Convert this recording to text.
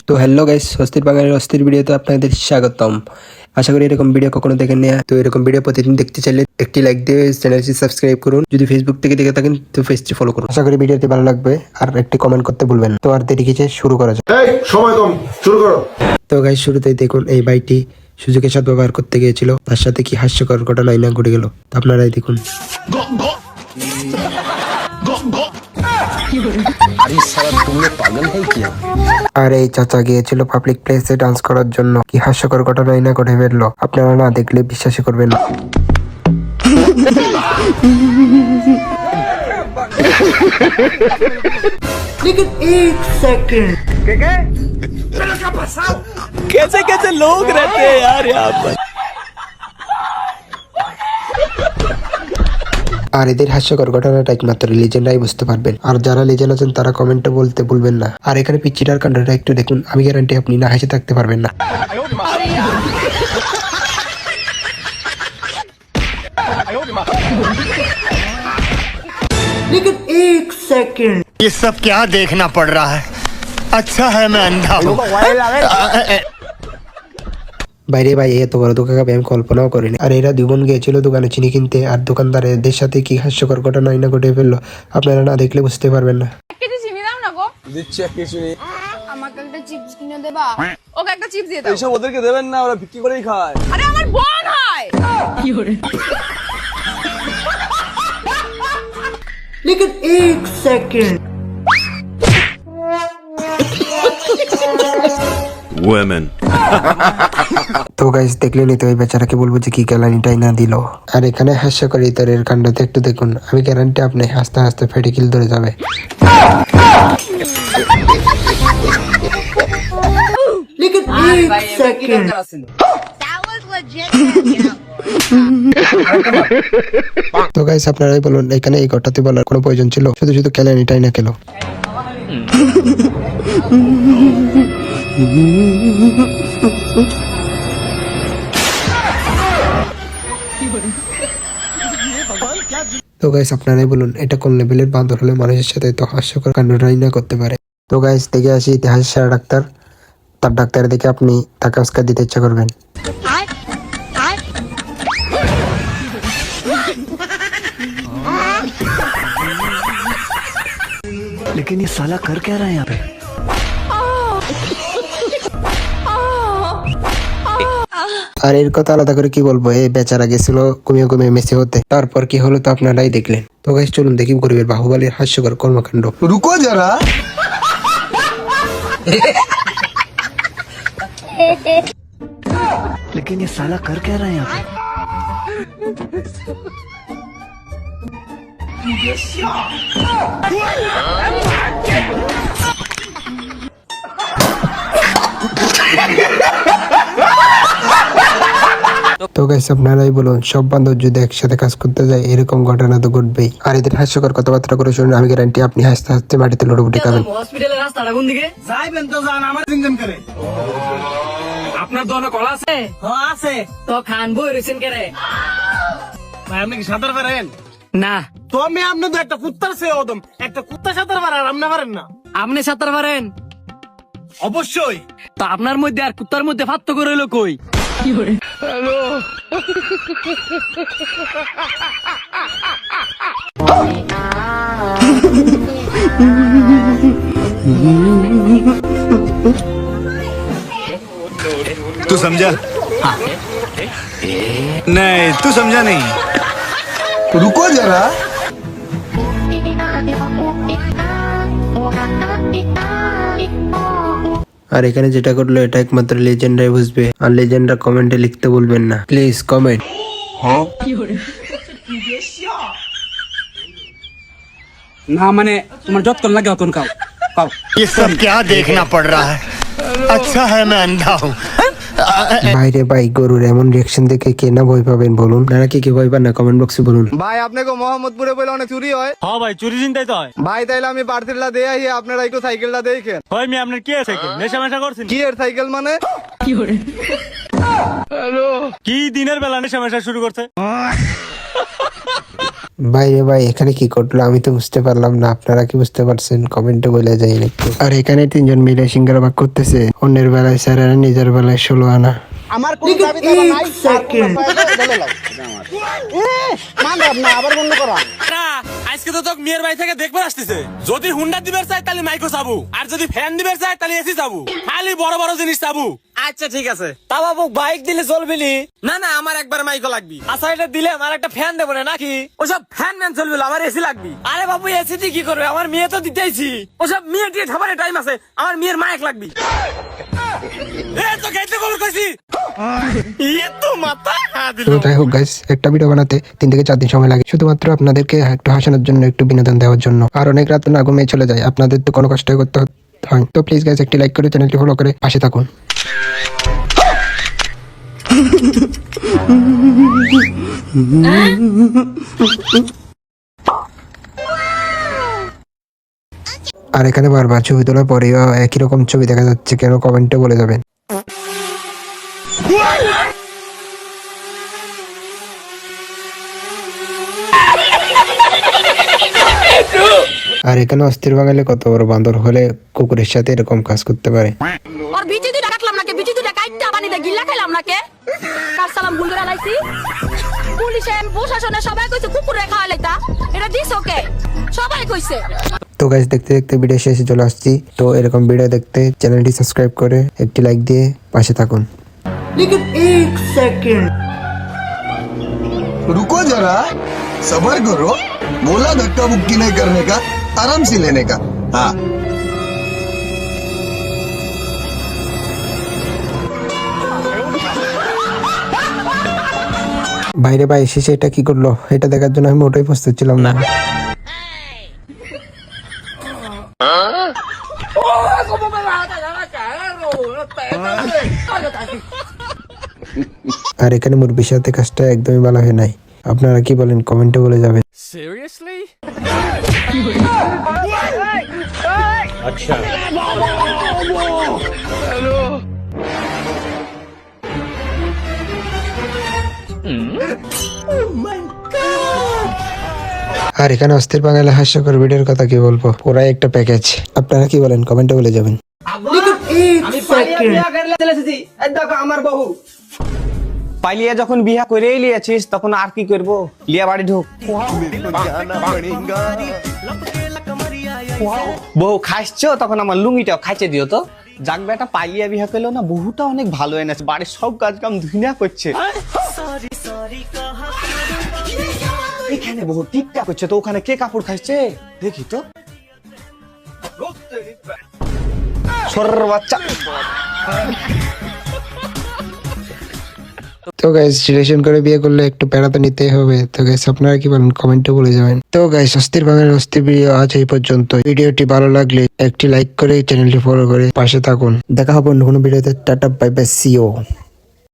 তো hello guys, স্বস্তির বাঙালির অস্থির ভিডিওতে আপনাদের স্বাগতম। আশা করি এরকম ভিডিও কখনো দেখেন না। তো এরকম ভিডিও প্রতিদিন দেখতে চাইলে একটি লাইক দিয়ে চ্যানেলটি সাবস্ক্রাইব করুন। যদি ফেসবুক থেকে দেখে থাকেন তো পেজটি ফলো করুন। আশা করি ভিডিওটি ভালো লাগবে আর একটি কমেন্ট করতে ভুলবেন না। তো আর দেরি কিসের, শুরু করা যাক। সময় কম, শুরু করো। তো গাইস, শুরুতেই দেখুন এই বাইটি সুযোগের সাথে ব্যবহার করতে গিয়েছিল, তার সাথে কি হাস্যকর ঘটনাই না ঘটে গেল, তো আপনারাই দেখুন। আর এই চাচা গিয়েছিল পাবলিক প্লেসে ডান্স করার জন্য, কি হাস্যকর ঘটনাই না ঘটে ফেললো, আপনারা না দেখলে বিশ্বাসই করবেন না। लेकिन एक सेकंड कैसे कैसे लोग रहते हैं यार यहाँ पर। আর এদের হাস্যকর ঘটনাটা একমাত্র লিজেন্ডরাই বুঝতে পারবেন। আর যারা লিজেন্ড আছেন তারা কমেন্টে বলতে ভুলবেন না। আর এখানে পিচ্চিটার কাণ্ডটা একটু দেখুন, আমি গ্যারান্টি আপনি না হেসে থাকতে পারবেন না। लेकिन एक सेकंड ये सब क्या देखना पड़ रहा है? अच्छा है मैं अंधा हूँ। বাইরে ভাই, এত বড় দোকান আমি কল্পনাও করিনি। আর এরা দুই বোন গিয়েছিল দোকানে চিনি কিনতে, আর দোকানদার এদের সাথে কি হাস্যকর ঘটনা না ঘটে ফেললো, আপনারা না দেখলে বুঝতে পারবেন না। কেজি চিনি দাও না গো। দিচ্ছি এক কিছু নেই, আমাকে একটা চিপস কিনে দেবা? ওকে একটা চিপস দিয়ে দাও। এইসব ওদেরকে দেবেন না, ওরা বিক্রি করেই খায়। আরে আমার বোন হয়। लेकिन एक सेकंड women তো গাইস, দেখলেনই তো এই বেচারাকে বলবো যে কি গ্যালানিটাই না দিল। আর এখানে হাস্যকর ইতরের কাণ্ডতে একটু দেখুন, আমি গ্যারান্টি আপনি হাসতে হাসতে ফেডিকিল ধরে যাবে। लेकिन एक सेकंड তো গাইস, আপনারাই বলুন এখানে এই ঘটনাতে বলার কোনো প্রয়োজন ছিল? শুধু শুধু গ্যালানিটাই না খেলো। তো গাইস, আপনারাই বলুন এটা কোন লেভেলের বান্দর হলে মানুষের সাথে তো হাস্যকর কাণ্ডটাই না করতে পারে। তো গাইস, দেখে আসি ইতিহাসের সেরা ডাক্তার। তার ডাক্তার দেখে আপনি তাকে অস্কার দিতে ইচ্ছা করবেন। लेकिन ये साला कर क्या रहा है यहाँ पे? আর এর কথা আলাদা করে কি বলবো, এই বেচারা গেছিল ঘুমিয়ে ঘুমিয়ে মেসে হতে, তারপর কি হলো তো আপনারাই দেখলেন। তো গাইস, চলুন দেখি গরিবের বাহুবলীর হাস্যকর কর্মকাণ্ড। रुको जरा। लेकिन ये साला कर क्या रहा है यहाँ पे? তো গাইস, আপনারাই বলুন সব বান্ধব যদি একসাথে কাজ করতে যায় এরকম ঘটনা তো ঘটবেই। আর এদের হাস্যকর কথাবার্তা করে শুনুন, আমি গ্যারান্টি আপনি হাসতে হাসতে মাটিতে লড়বুটি খাবেন। হসপিটালের রাস্তাটা কোন দিকে যাইবেন? তো যান আমার ইঞ্জিন করে। আপনার দোনো কল আছে? হ্যাঁ আছে। তো খান বই রইছেন কে রে? ভাই আপনি কি সাঁতার পারেন? না। তো আমি আপনি তো একটা কুত্তার সে ওদম, একটা কুত্তা সাঁতার পারেন, আপনি পারেন না? আপনি সাঁতার পারেন? অবশ্যই। তো আপনার মধ্যে আর কুত্তার মধ্যে পার্থক্য রইল কই? হ্যালো। तू समझा? नहीं, तू समझा नहीं। रुको जरा। আর এখানে যেটা করলো এটা একমাত্র লেজেন্ডরাই বুঝবে। আর লেজেন্ডরা কমেন্টে লিখতে বলবেন না, প্লিজ কমেন্ট। না মানে তোমার যত লাগে অতন কাও কাও। ये सब क्या देखना पड़ रहा है? अच्छा है मैं अंधा हूँ। বাইরে ভাই, গরুর এমন রিয়াকশন দেখে কে না ভয় পাবেন বলুন? নারা কি ভয় পান না কমেন্ট বক্সে বলুন। ভাই আপনাকে মোহাম্মদপুরে বলে অনেক চুরি হয়। হ্যাঁ ভাই, চুরি চিন্তাই তো হয়। ভাই তাইলে আমি পার্সেলটা দিয়ে আই, আপনারা একটু সাইকেলটা দেখেন। হয় মি আপনার কি সাইকেল নেশা মেশা করছেন? কি এর সাইকেল মানে? কি দিনের বেলা নেশা মেশা শুরু করছে? ভাই রে ভাই, এখানে কি ঘটলো আমি তো বুঝতে পারলাম না, আপনারা কি বুঝতে পারছেন কমেন্টে বলে যাই একটু। আর এখানে তিনজন মিলে সিঙ্গারা ভাগ করতেছে, অন্যের বেলায় 4 আনা, নিজের বেলায় 16 আনা। लेकिन एक सेकंड না, আজকে তো তোকে মেয়ের বাড়ি থেকে দেখবে আসতেছে। যদি হুন্ডা দিবে চাই তাহলে মাইক্রো চাবু, আর যদি ফ্যান দিবে চাই তাহলে এসি চাবু, খালি বড় বড় জিনিস চাবু। আচ্ছা ঠিক আছে, তা বাবু বাইক দিলে চলবিনি? না না, আমার একবার মাইকো লাগবি। আচ্ছা এটা দিলে আমার একটা ফ্যান দেবো না নাকি? ওসব ফ্যান ম্যান চলবে না, আমার এসি লাগবি। আরে বাবু এসি দিয়ে কি করবে, আমার মেয়ে তো দিতেইছি। ওসব মেয়ে দিয়ে খাবারের টাইম আছে, আমার মেয়ের মাইক লাগবি। এ তো গাইতে খবর কইছি, ইয়ে তো মাথা দিল। তো যাই হোক গাইস, একটা ভিডিও বানাতে 3 থেকে 4 দিন সময় লাগে, শুধুমাত্র আপনাদেরকে একটু হাসানোর জন্য, একটু বিনোদন দেওয়ার জন্য। আর অনেক রাত না ঘুমিয়ে চলে যায়, আপনাদের তো কোনো কষ্ট করতে হয়। তো প্লিজ গাইস একটি লাইক করে চ্যানেলটি ফলো করে পাশে থাকুন। আর এখানে বারবার ছবি তোলার পরেও একই রকম ছবি দেখা যাচ্ছে কেন, কমেন্টে বলে যাবেন। আর এখানে অস্থির বাঙালি কত বড় বান্দর হলে কুকুরের সাথে এরকম কাজ করতে পারে। আর বিচি দুইটা রাখলাম নাকি, বিচি দুইটা কাইটটা পানিতে গিল্লা খাইলাম নাকি? কার সালাম ভুল করে লাইছি? পুলিশে প্রশাসনে সবাই কইছে কুকুরে খাওয়া লাইতা, এটা দিছ ওকে, সবাই কইছে। তো গাইস দেখতে দেখতে ভিডিও শেষে চলে আসছি। তো এরকম ভিডিও দেখতে চ্যানেলটি সাবস্ক্রাইব করে একটি লাইক দিয়ে পাশে থাকুন। लेकिन एक सेकंड रुको जरा, सबर करो। बोला धक्का मुक्की नहीं करने का, आराम से लेने का। हाँ বাইরে ভাই শেষে এটা কি করলো, এটা দেখার জন্য আমি মোটেই প্রস্তুত ছিলাম না। আর এখানে মুরবির সাথে কাজটা একদমই ভালো হয় নাই। আপনারা কি বলেন কমেন্টে বলে যাবেন। সিরিয়াসলি? আর এখানে অস্থির বাঙালি হাস্যকর ভিডিওর কথা কি বলবো, পুরাই একটা প্যাকেজ। আপনারা কি বলেন কমেন্টে বলে যাবেন। लेकिन एक सेकंड আমার বহু পাইলিয়া যখন বিয়া করেই লিয়েছিস তখন আর কি করবো, লিয়া বাড়ি ঢুক। বহু খাইছো তখন আমার লুঙ্গিটাও খাইছে দিও তো। যাক বেটা পাইলিয়া বিয়া করলো না, বহুটা অনেক ভালো এনেছে, বাড়ির সব কাজ কাম ধুইনা করছে। এখানে বহু টিকটাক করছে, তো ওখানে কে কাপড় খাইছে দেখি তো। সর বাচ্চা। তো গাইস রিলেশন করে বিয়ে করলে একটু প্যারা তো নিতেই হবে। তো গাইস আপনারা কি বলেন কমেন্টে বলে যাবেন। তো গাইস অস্থির বাঙালির অস্থির ভিডিও আজ এই পর্যন্ত। ভিডিওটি ভালো লাগলে একটি লাইক করে চ্যানেলটি ফলো করে পাশে থাকুন। দেখা হবে অন্য কোনো ভিডিওতে। Tata bye bye, see you.